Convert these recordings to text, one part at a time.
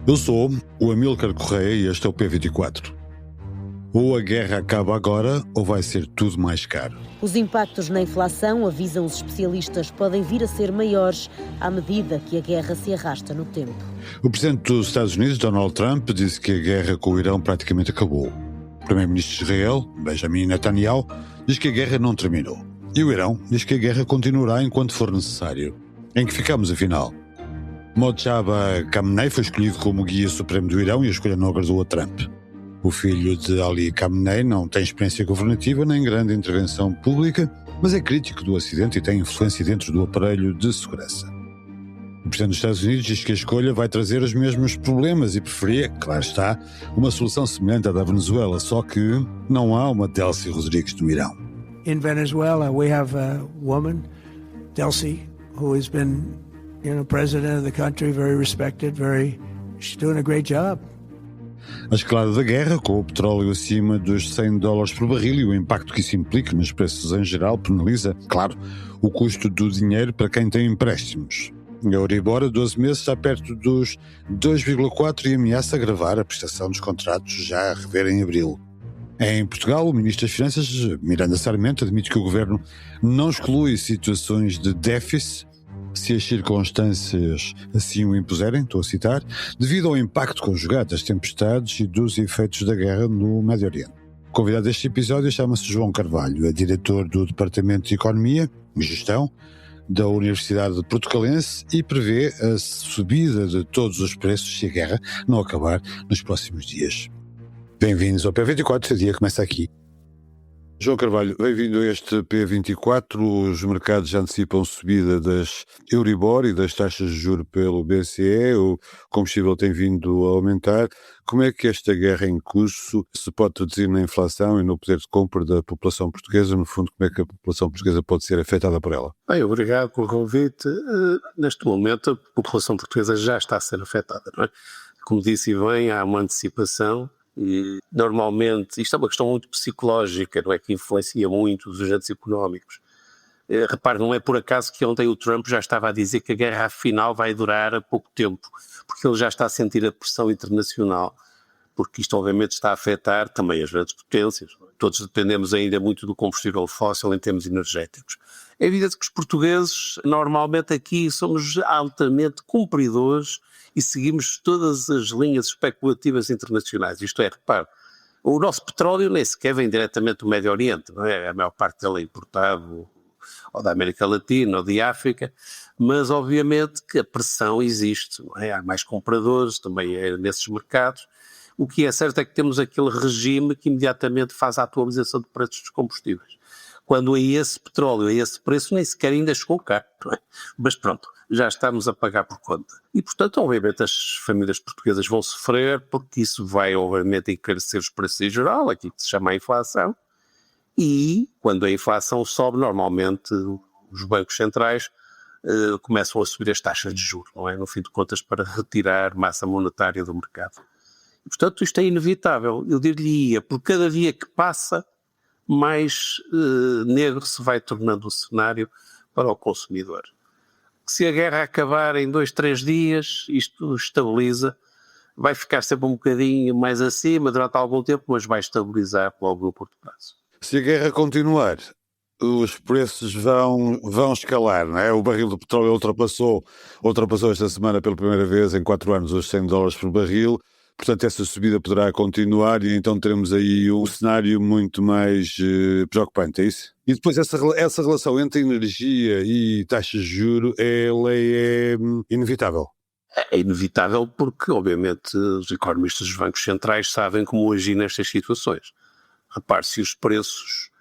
Eu sou o Amílcar Correia e este é o P24. Ou a guerra acaba agora ou vai ser tudo mais caro. Os impactos na inflação, avisam os especialistas, podem vir a ser maiores à medida que a guerra se arrasta no tempo. O presidente dos Estados Unidos, Donald Trump, disse que a guerra com o Irão praticamente acabou. O primeiro-ministro de Israel, Benjamin Netanyahu, diz que a guerra não terminou. E o Irão diz que a guerra continuará enquanto for necessário. Em que ficamos, afinal? Mojtaba Khamenei foi escolhido como guia supremo do Irão e a escolha não agradou a Trump. O filho de Ali Khamenei não tem experiência governativa nem grande intervenção pública, mas é crítico do Ocidente e tem influência dentro do aparelho de segurança. O presidente dos Estados Unidos diz que a escolha vai trazer os mesmos problemas e preferia, claro está, uma solução semelhante à da Venezuela, só que não há uma Delcy Rodrigues no Irão. In Venezuela, we have a woman, Delcy, who has been, president of the country, very respected, she's doing a great job. A escalada da guerra, com o petróleo acima dos $100 por barril e o impacto que isso implica nos preços em geral, penaliza, claro, o custo do dinheiro para quem tem empréstimos. A Euribor a 12 meses está perto dos 2,4 e ameaça agravar a prestação dos contratos já a rever em abril. Em Portugal, o Ministro das Finanças, Miranda Sarmento, admite que o Governo não exclui situações de déficit se as circunstâncias assim o impuserem, estou a citar, devido ao impacto conjugado das tempestades e dos efeitos da guerra no Médio Oriente. O convidado deste episódio chama-se João Carvalho, é diretor do Departamento de Economia e Gestão da Universidade Portucalense e prevê a subida de todos os preços se a guerra não acabar nos próximos dias. Bem-vindos ao P24, este dia começa aqui. João Carvalho, bem-vindo a este P24. Os mercados já antecipam subida das Euribor e das taxas de juros pelo BCE. O combustível tem vindo a aumentar. Como é que esta guerra em curso se pode traduzir na inflação e no poder de compra da população portuguesa? No fundo, como é que a população portuguesa pode ser afetada por ela? Bem, obrigado pelo convite. Neste momento, a população portuguesa já está a ser afetada, não é? Como disse bem, há uma antecipação. E, normalmente, isto é uma questão muito psicológica, não é, que influencia muito os agentes económicos. Repare, não é por acaso que ontem o Trump já estava a dizer que a guerra afinal vai durar pouco tempo, porque ele já está a sentir a pressão internacional, porque isto obviamente está a afetar também as grandes potências. Todos dependemos ainda muito do combustível fóssil em termos energéticos. É evidente que os portugueses, normalmente aqui, somos altamente cumpridores e seguimos todas as linhas especulativas internacionais. Isto é, repare, o nosso petróleo nem sequer vem diretamente do Médio Oriente, não é? A maior parte dele é importado ou da América Latina ou de África, mas obviamente que a pressão existe, não é? Há mais compradores também nesses mercados. O que é certo é que temos aquele regime que imediatamente faz a atualização de preços dos combustíveis. Quando a esse petróleo, a esse preço, nem sequer ainda chegou cá, não é? Mas pronto, já estamos a pagar por conta. E, portanto, obviamente as famílias portuguesas vão sofrer, porque isso vai, obviamente, encarecer os preços em geral, aquilo que se chama a inflação, e quando a inflação sobe, normalmente os bancos centrais começam a subir as taxas de juros, não é? No fim de contas, para retirar massa monetária do mercado. E, portanto, isto é inevitável. Eu diria, por cada dia que passa, mais negro se vai tornando o cenário para o consumidor. Se a guerra acabar em 2, 3 dias, isto estabiliza, vai ficar sempre um bocadinho mais acima durante algum tempo, mas vai estabilizar logo no curto prazo. Se a guerra continuar, os preços vão escalar, não é? O barril de petróleo ultrapassou esta semana pela primeira vez em 4 anos os $100 por barril. Portanto, essa subida poderá continuar e então teremos aí um cenário muito mais preocupante, é isso? E depois essa relação entre energia e taxas de juros, ela é inevitável. É inevitável porque, obviamente, os economistas dos bancos centrais sabem como agir nestas situações. Repare, se os preços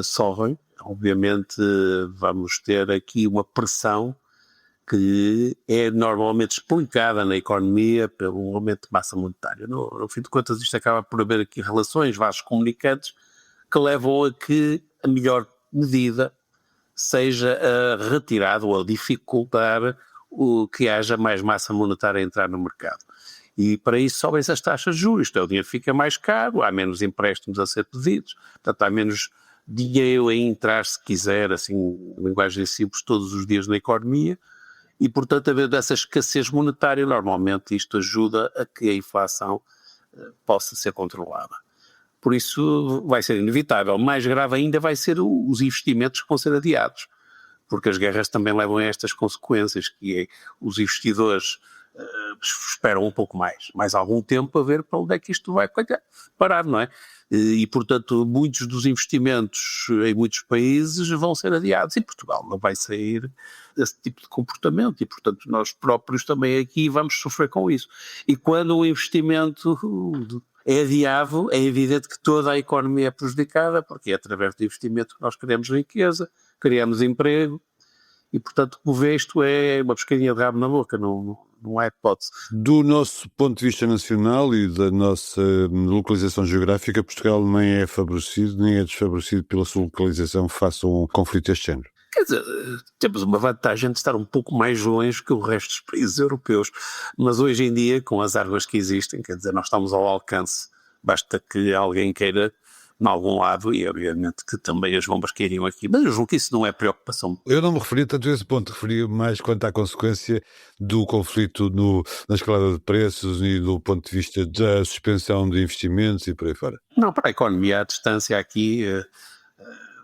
sobem, obviamente vamos ter aqui uma pressão que é normalmente explicada na economia pelo aumento de massa monetária. No fim de contas, isto acaba por haver aqui relações, vasos comunicantes, que levam a que a melhor medida seja a retirada ou a dificultar que haja mais massa monetária a entrar no mercado. E para isso sobem-se as taxas de juros, o dinheiro fica mais caro, há menos empréstimos a ser pedidos, portanto há menos dinheiro a entrar, se quiser, assim, linguagem simples, todos os dias na economia, E, portanto, havendo essa escassez monetária, normalmente isto ajuda a que a inflação possa ser controlada. Por isso vai ser inevitável. Mais grave ainda vai ser os investimentos que vão ser adiados, porque as guerras também levam a estas consequências, que é os investidores esperam um pouco mais algum tempo a ver para onde é que isto vai parar, não é? E, portanto, muitos dos investimentos em muitos países vão ser adiados e Portugal não vai sair desse tipo de comportamento e, portanto, nós próprios também aqui vamos sofrer com isso. E quando o investimento é adiado, é evidente que toda a economia é prejudicada, porque é através do investimento que nós criamos riqueza, criamos emprego e, portanto, como vê, isto é uma pescadinha de rabo na boca, não há hipótese. Do nosso ponto de vista nacional e da nossa localização geográfica, Portugal nem é favorecido nem é desfavorecido pela sua localização face a um conflito deste género. Quer dizer, temos uma vantagem de estar um pouco mais longe que o resto dos países europeus, mas hoje em dia, com as armas que existem, quer dizer, nós estamos ao alcance, basta que alguém queira em algum lado, e obviamente que também as bombas cairiam aqui, mas eu julgo que isso não é preocupação. Eu não me referi tanto a esse ponto, referi mais quanto à consequência do conflito na escalada de preços e do ponto de vista da suspensão de investimentos e por aí fora. Não, para a economia à distância aqui,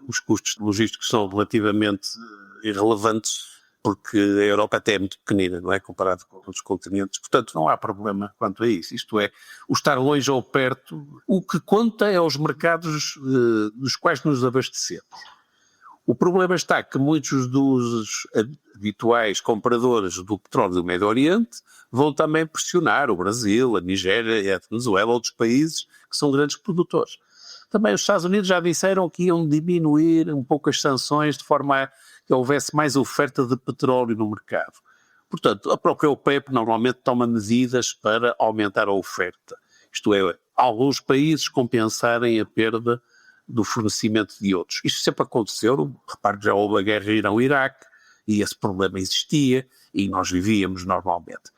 os custos logísticos são relativamente irrelevantes, porque a Europa até é muito pequenina, não é? Comparado com outros continentes, portanto não há problema quanto a isso. Isto é, o estar longe ou perto, o que conta é os mercados dos quais nos abastecemos. O problema está que muitos dos habituais compradores do petróleo do Médio Oriente vão também pressionar o Brasil, a Nigéria, a Venezuela, outros países que são grandes produtores. Também os Estados Unidos já disseram que iam diminuir um pouco as sanções de forma a que houvesse mais oferta de petróleo no mercado. Portanto, a própria OPEP normalmente toma medidas para aumentar a oferta. Isto é, alguns países compensarem a perda do fornecimento de outros. Isto sempre aconteceu, repare que já houve a guerra Irão-Iraque e esse problema existia e nós vivíamos normalmente.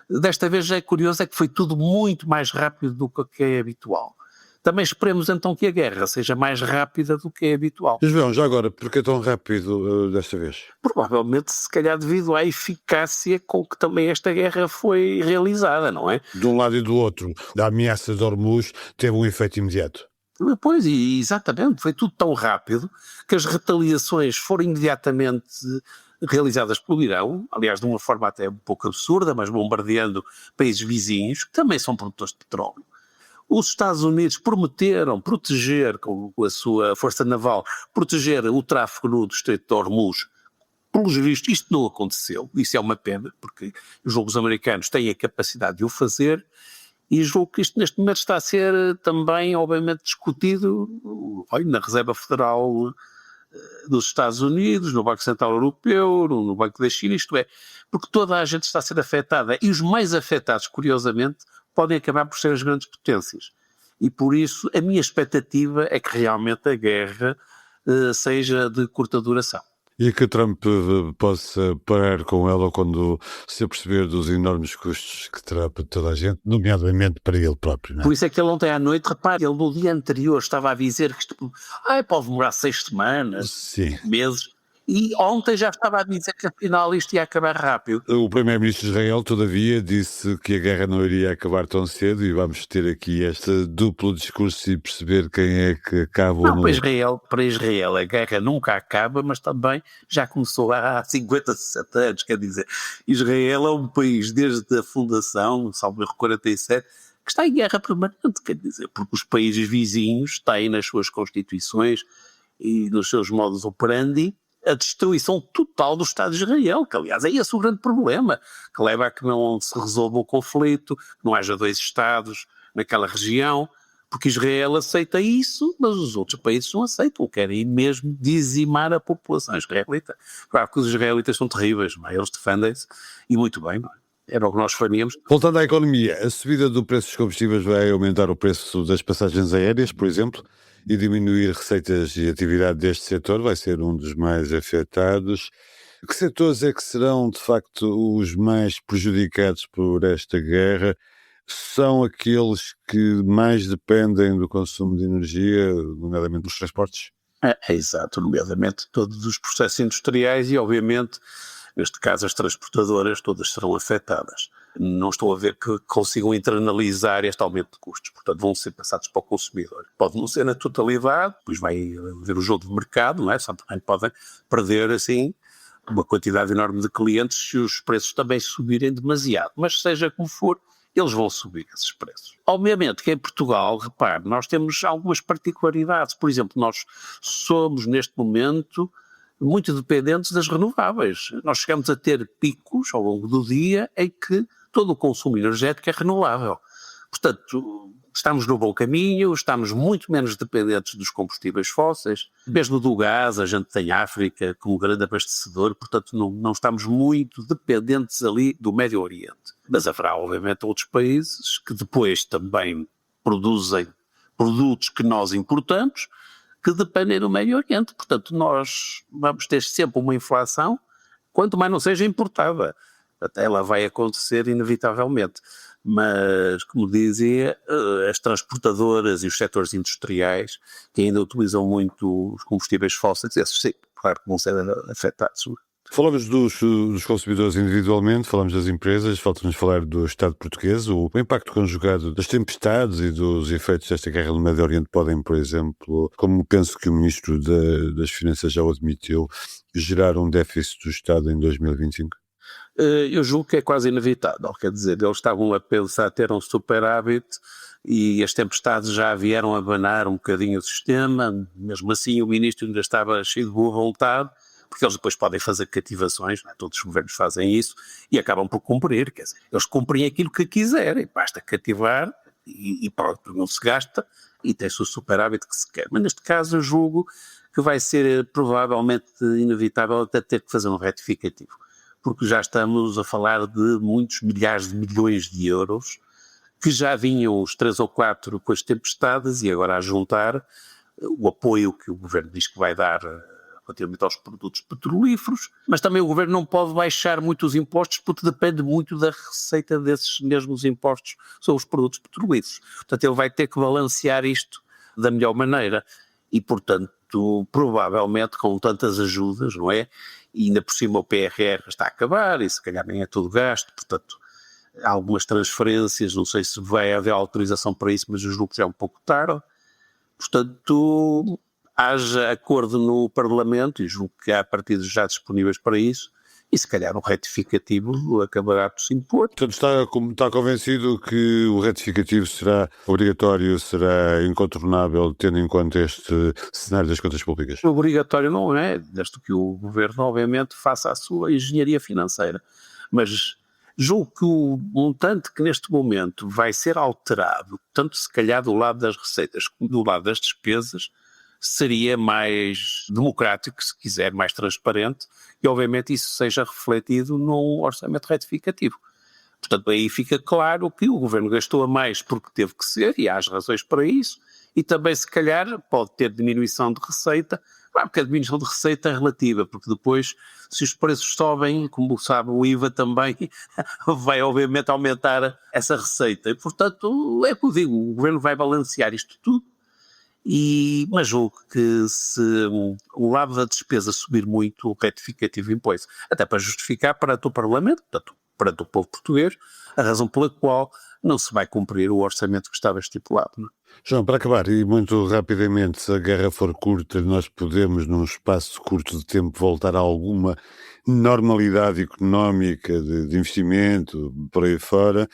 Desta vez já é curioso, é que foi tudo muito mais rápido do que é habitual. Também esperemos então que a guerra seja mais rápida do que é habitual. João, já agora, porquê tão rápido desta vez? Provavelmente, se calhar devido à eficácia com que também esta guerra foi realizada, não é? De um lado e do outro, a ameaça de Hormuz teve um efeito imediato. Pois, exatamente, foi tudo tão rápido que as retaliações foram imediatamente realizadas pelo Irão, aliás de uma forma até um pouco absurda, mas bombardeando países vizinhos, que também são produtores de petróleo. Os Estados Unidos prometeram proteger, com a sua força naval, proteger o tráfego no Estreito de Hormuz. Pelos vistos, isto não aconteceu. Isso é uma pena, porque os americanos têm a capacidade de o fazer e julgo que isto neste momento está a ser também, obviamente, discutido na Reserva Federal dos Estados Unidos, no Banco Central Europeu, no Banco da China, isto é, porque toda a gente está a ser afetada e os mais afetados, curiosamente, podem acabar por ser as grandes potências. E por isso a minha expectativa é que realmente a guerra seja de curta duração. E que Trump possa parar com ela quando se aperceber dos enormes custos que terá para toda a gente, nomeadamente para ele próprio. Não é? Por isso é que ele ontem à noite, repare, ele no dia anterior estava a dizer que isto pode demorar 6 semanas, Sim. meses. E ontem já estava a dizer que afinal isto ia acabar rápido. O primeiro-ministro de Israel, todavia, disse que a guerra não iria acabar tão cedo e vamos ter aqui este duplo discurso e perceber quem é que acaba ou não. Para Israel a guerra nunca acaba, mas também já começou há 50, 60 anos, quer dizer, Israel é um país desde a fundação, salvo erro 47, que está em guerra permanente, quer dizer, porque os países vizinhos têm nas suas constituições e nos seus modus operandi a destruição total do Estado de Israel, que aliás é esse o grande problema, que leva a que não se resolva o conflito, que não haja 2 Estados naquela região, porque Israel aceita isso, mas os outros países não aceitam, querem mesmo dizimar a população israelita. Claro que os israelitas são terríveis, mas eles defendem-se, e muito bem, era o que nós faríamos. Voltando à economia, a subida do preço dos combustíveis vai aumentar o preço das passagens aéreas, por exemplo, e diminuir receitas e atividade deste setor, vai ser um dos mais afetados. Que setores é que serão, de facto, os mais prejudicados por esta guerra? São aqueles que mais dependem do consumo de energia, nomeadamente dos transportes? É exato, nomeadamente todos os processos industriais e, obviamente, Neste caso, as transportadoras todas serão afetadas. Não estou a ver que consigam internalizar este aumento de custos, portanto vão ser passados para o consumidor. Pode não ser na totalidade, depois vai haver o jogo de mercado, não é? Só porque podem perder assim uma quantidade enorme de clientes se os preços também subirem demasiado, mas seja como for, eles vão subir esses preços. Obviamente que em Portugal, repare, nós temos algumas particularidades. Por exemplo, nós somos neste momento muito dependentes das renováveis. Nós chegamos a ter picos ao longo do dia em que todo o consumo energético é renovável. Portanto, estamos no bom caminho, estamos muito menos dependentes dos combustíveis fósseis, mesmo do gás, a gente tem a África como grande abastecedor, portanto não estamos muito dependentes ali do Médio Oriente. Mas haverá, obviamente, outros países que depois também produzem produtos que nós importamos, que dependem do Médio Oriente. Portanto, nós vamos ter sempre uma inflação, quanto mais não seja importada. Até ela vai acontecer inevitavelmente. Mas, como dizia, as transportadoras e os setores industriais que ainda utilizam muito os combustíveis fósseis, esses sim, claro que vão ser afetados. Falamos dos consumidores individualmente, falamos das empresas, falta-nos falar do Estado português. O impacto conjugado das tempestades e dos efeitos desta guerra no Médio Oriente podem, por exemplo, como penso que o Ministro das Finanças já o admitiu, gerar um déficit do Estado em 2025? Eu julgo que é quase inevitável, quer dizer, eles estavam a pensar ter um superávit e as tempestades já vieram a abanar um bocadinho o sistema, mesmo assim o Ministro ainda estava cheio de boa vontade, porque eles depois podem fazer cativações, não é? Todos os governos fazem isso, e acabam por cumprir, quer dizer, eles cumprem aquilo que quiserem, basta cativar e pronto, não se gasta e tem-se o superávit que se quer. Mas neste caso eu julgo que vai ser provavelmente inevitável até ter que fazer um retificativo, porque já estamos a falar de muitos milhares de milhões de euros, que já vinham os 3 ou 4 com as tempestades e agora a juntar o apoio que o Governo diz que vai dar relativamente aos produtos petrolíferos, mas também o Governo não pode baixar muito os impostos porque depende muito da receita desses mesmos impostos sobre os produtos petrolíferos. Portanto, ele vai ter que balancear isto da melhor maneira e, portanto, provavelmente com tantas ajudas, não é? E ainda por cima o PRR está a acabar e se calhar nem é todo gasto, portanto, há algumas transferências, não sei se vai haver autorização para isso, mas os grupos já é um pouco tarde. Portanto, haja acordo no Parlamento, e julgo que há partidos já disponíveis para isso, e se calhar o retificativo acabará por se impor. Portanto, está convencido que o retificativo será obrigatório, será incontornável, tendo em conta este cenário das contas públicas? Obrigatório não é, desde que o Governo, obviamente, faça a sua engenharia financeira. Mas julgo que o montante que neste momento vai ser alterado, tanto se calhar do lado das receitas como do lado das despesas, seria mais democrático, se quiser, mais transparente, e obviamente isso seja refletido num orçamento retificativo. Portanto, aí fica claro que o Governo gastou a mais porque teve que ser, e há as razões para isso, e também se calhar pode ter diminuição de receita, claro, porque a diminuição de receita é relativa, porque depois, se os preços sobem, como sabe, o IVA também vai obviamente aumentar essa receita, e portanto, é o que eu digo, o Governo vai balancear isto tudo, mas julgo que se o lado da despesa subir muito, o retificativo impõe-se, até para justificar perante o Parlamento, portanto, perante o povo português, a razão pela qual não se vai cumprir o orçamento que estava estipulado. Não é? João, para acabar, e muito rapidamente, se a guerra for curta, nós podemos, num espaço curto de tempo, voltar a alguma normalidade económica, de investimento, por aí fora.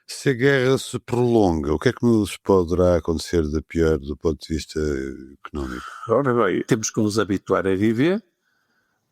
Se a guerra se prolonga, o que é que nos poderá acontecer de pior do ponto de vista económico? Ora bem, temos que nos habituar a viver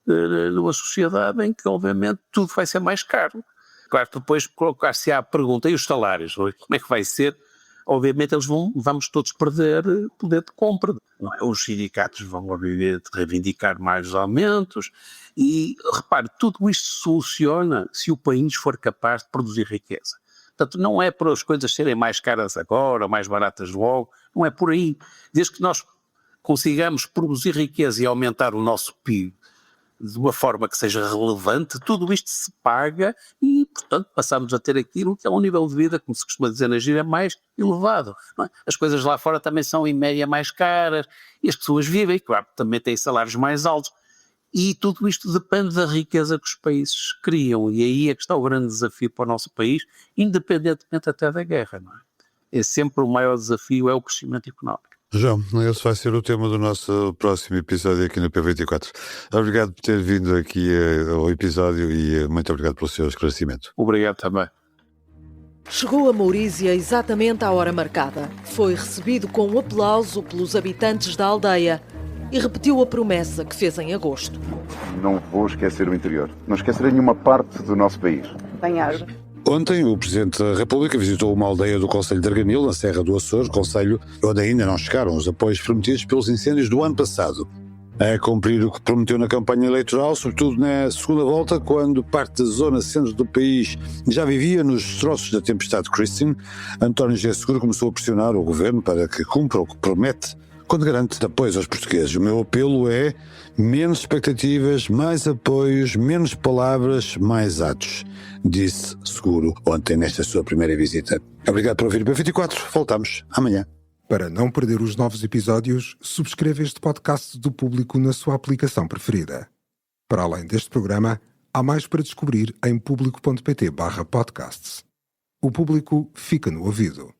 numa sociedade em que, obviamente, tudo vai ser mais caro. Claro que depois colocar-se a pergunta, e os salários, como é que vai ser? Obviamente vamos todos perder poder de compra. Não é? Os sindicatos vão, obviamente, reivindicar mais aumentos e, repare, tudo isto se soluciona se o país for capaz de produzir riqueza. Portanto, não é para as coisas serem mais caras agora, mais baratas logo, não é por aí. Desde que nós consigamos produzir riqueza e aumentar o nosso PIB de uma forma que seja relevante, tudo isto se paga e, portanto, passamos a ter aquilo que é um nível de vida, como se costuma dizer na gíria, mais elevado. Não é? As coisas lá fora também são, em média, mais caras e as pessoas vivem, claro, também têm salários mais altos. E tudo isto depende da riqueza que os países criam, e aí é que está o grande desafio para o nosso país, independentemente até da guerra, não é? É sempre o maior desafio, é o crescimento económico. João, esse vai ser o tema do nosso próximo episódio aqui no P24. Obrigado por ter vindo aqui ao episódio e muito obrigado pelo seu esclarecimento. Obrigado também. Chegou a Maurícia exatamente à hora marcada. Foi recebido com um aplauso pelos habitantes da aldeia e repetiu a promessa que fez em agosto. Não vou esquecer o interior. Não esquecerei nenhuma parte do nosso país. Bem-aja. Ontem, o Presidente da República visitou uma aldeia do Concelho de Arganil, na Serra do Açor, concelho onde ainda não chegaram os apoios prometidos pelos incêndios do ano passado. A cumprir o que prometeu na campanha eleitoral, sobretudo na segunda volta, quando parte da zona centro do país já vivia nos destroços da tempestade Christine, António José Seguro começou a pressionar o governo para que cumpra o que promete, quando garante apoios aos portugueses. O meu apelo é menos expectativas, mais apoios, menos palavras, mais atos, disse Seguro ontem nesta sua primeira visita. Obrigado por ouvir o P24. Voltamos amanhã. Para não perder os novos episódios, subscreva este podcast do Público na sua aplicação preferida. Para além deste programa, há mais para descobrir em público.pt/podcasts. O Público fica no ouvido.